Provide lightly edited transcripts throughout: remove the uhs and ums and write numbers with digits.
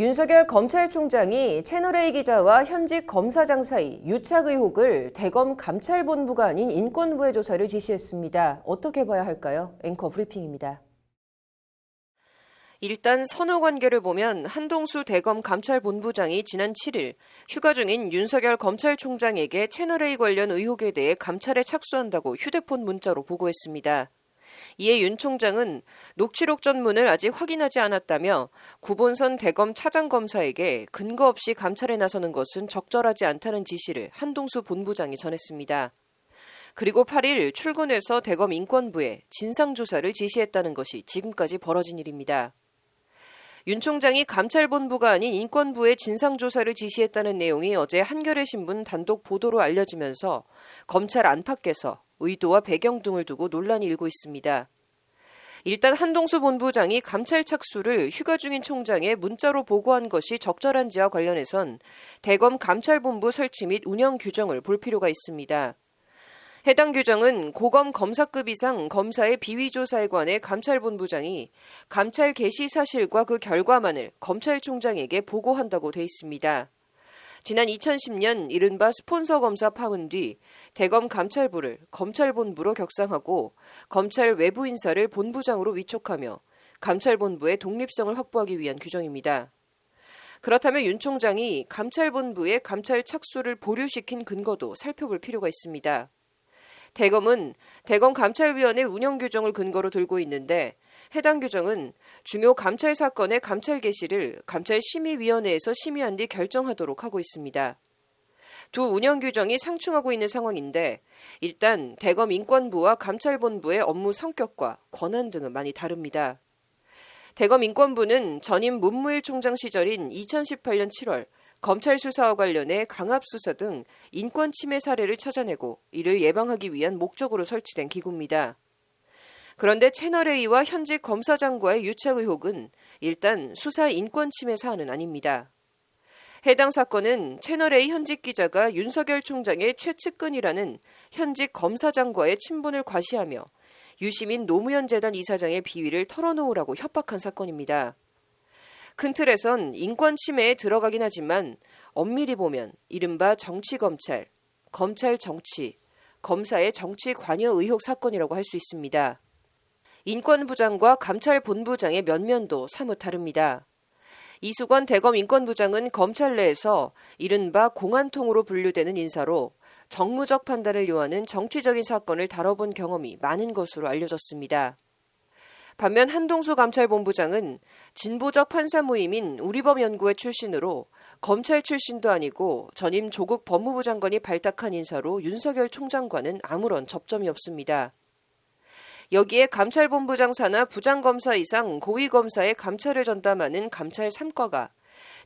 윤석열 검찰총장이 채널A 기자와 현직 검사장 사이 유착 의혹을 대검 감찰본부가 아닌 인권부의 조사를 지시했습니다. 어떻게 봐야 할까요? 앵커 브리핑입니다. 일단 선후 관계를 보면 한동수 대검 감찰본부장이 지난 7일 휴가 중인 윤석열 검찰총장에게 채널A 관련 의혹에 대해 감찰에 착수한다고 휴대폰 문자로 보고했습니다. 이에 윤 총장은 녹취록 전문을 아직 확인하지 않았다며 구본선 대검 차장검사에게 근거 없이 감찰에 나서는 것은 적절하지 않다는 지시를 한동수 본부장이 전했습니다. 그리고 8일 출근해서 대검 인권부에 진상조사를 지시했다는 것이 지금까지 벌어진 일입니다. 윤 총장이 감찰본부가 아닌 인권부에 진상조사를 지시했다는 내용이 어제 한겨레 신문 단독 보도로 알려지면서 검찰 안팎에서 의도와 배경 등을 두고 논란이 일고 있습니다. 일단 한동수 본부장이 감찰 착수를 휴가 중인 총장에 문자로 보고한 것이 적절한지와 관련해선 대검 감찰본부 설치 및 운영 규정을 볼 필요가 있습니다. 해당 규정은 고검 검사급 이상 검사의 비위조사에 관해 감찰본부장이 감찰 개시 사실과 그 결과만을 검찰총장에게 보고한다고 돼 있습니다. 지난 2010년 이른바 스폰서 검사 파문 뒤 대검 감찰부를 검찰본부로 격상하고 검찰 외부 인사를 본부장으로 위촉하며 감찰본부의 독립성을 확보하기 위한 규정입니다. 그렇다면 윤 총장이 감찰본부의 감찰 착수를 보류시킨 근거도 살펴볼 필요가 있습니다. 대검은 대검 감찰위원회 운영 규정을 근거로 들고 있는데 해당 규정은 중요 감찰 사건의 감찰 개시를 감찰심의위원회에서 심의한 뒤 결정하도록 하고 있습니다. 두 운영 규정이 상충하고 있는 상황인데 일단 대검 인권부와 감찰본부의 업무 성격과 권한 등은 많이 다릅니다. 대검 인권부는 전임 문무일 총장 시절인 2018년 7월 검찰 수사와 관련해 강압수사 등 인권 침해 사례를 찾아내고 이를 예방하기 위한 목적으로 설치된 기구입니다. 그런데 채널A와 현직 검사장과의 유착 의혹은 일단 수사 인권 침해 사안은 아닙니다. 해당 사건은 채널A 현직 기자가 윤석열 총장의 최측근이라는 현직 검사장과의 친분을 과시하며 유시민 노무현 재단 이사장의 비위를 털어놓으라고 협박한 사건입니다. 큰 틀에선 인권 침해에 들어가긴 하지만 엄밀히 보면 이른바 정치검찰, 검찰 정치, 검사의 정치 관여 의혹 사건이라고 할 수 있습니다. 인권부장과 감찰본부장의 면면도 사뭇 다릅니다. 이수건 대검 인권부장은 검찰 내에서 이른바 공안통으로 분류되는 인사로 정무적 판단을 요하는 정치적인 사건을 다뤄본 경험이 많은 것으로 알려졌습니다. 반면 한동수 감찰본부장은 진보적 판사 모임인 우리법연구회 출신으로 검찰 출신도 아니고 전임 조국 법무부 장관이 발탁한 인사로 윤석열 총장과는 아무런 접점이 없습니다. 여기에 감찰본부장 사나 부장검사 이상 고위검사의 감찰을 전담하는 감찰 3과가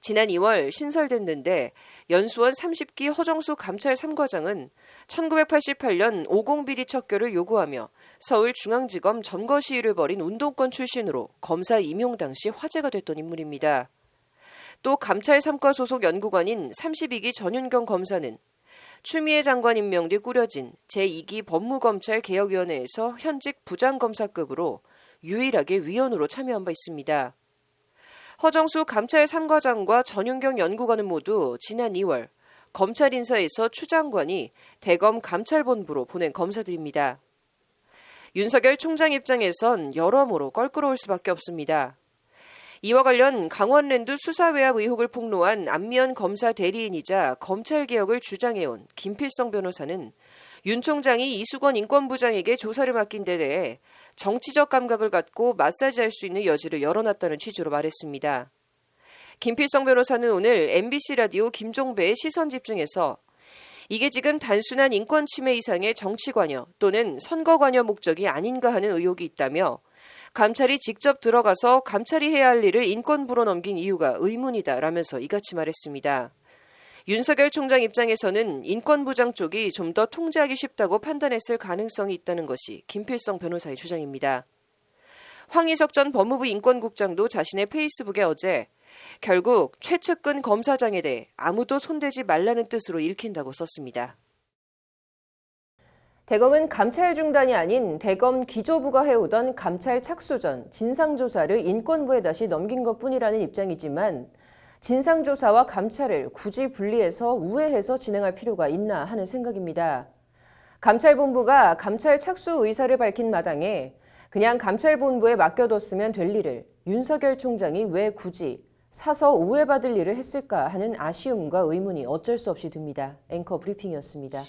지난 2월 신설됐는데 연수원 30기 허정수 감찰 3과장은 1988년 50비리 척결을 요구하며 서울중앙지검 점거 시위를 벌인 운동권 출신으로 검사 임용 당시 화제가 됐던 인물입니다. 또 감찰 3과 소속 연구관인 32기 전윤경 검사는 추미애 장관 임명 뒤 꾸려진 제2기 법무검찰 개혁위원회에서 현직 부장검사급으로 유일하게 위원으로 참여한 바 있습니다. 허정수 감찰 3과장과 전윤경 연구관은 모두 지난 2월 검찰 인사에서 추 장관이 대검 감찰본부로 보낸 검사들입니다. 윤석열 총장 입장에선 여러모로 껄끄러울 수밖에 없습니다. 이와 관련 강원랜드 수사외압 의혹을 폭로한 안미연 검사 대리인이자 검찰개혁을 주장해온 김필성 변호사는 윤 총장이 이수건 인권부장에게 조사를 맡긴 데 대해 정치적 감각을 갖고 마사지할 수 있는 여지를 열어놨다는 취지로 말했습니다. 김필성 변호사는 오늘 MBC 라디오 김종배의 시선집중에서 이게 지금 단순한 인권 침해 이상의 정치 관여 또는 선거 관여 목적이 아닌가 하는 의혹이 있다며 감찰이 직접 들어가서 감찰이 해야 할 일을 인권부로 넘긴 이유가 의문이다라면서 이같이 말했습니다. 윤석열 총장 입장에서는 인권부장 쪽이 좀 더 통제하기 쉽다고 판단했을 가능성이 있다는 것이 김필성 변호사의 주장입니다. 황희석 전 법무부 인권국장도 자신의 페이스북에 어제 결국 최측근 검사장에 대해 아무도 손대지 말라는 뜻으로 읽힌다고 썼습니다. 대검은 감찰 중단이 아닌 대검 기조부가 해오던 감찰 착수 전 진상조사를 인권부에 다시 넘긴 것뿐이라는 입장이지만 진상조사와 감찰을 굳이 분리해서 우회해서 진행할 필요가 있나 하는 생각입니다. 감찰본부가 감찰 착수 의사를 밝힌 마당에 그냥 감찰본부에 맡겨뒀으면 될 일을 윤석열 총장이 왜 굳이 사서 오해받을 일을 했을까 하는 아쉬움과 의문이 어쩔 수 없이 듭니다. 앵커 브리핑이었습니다.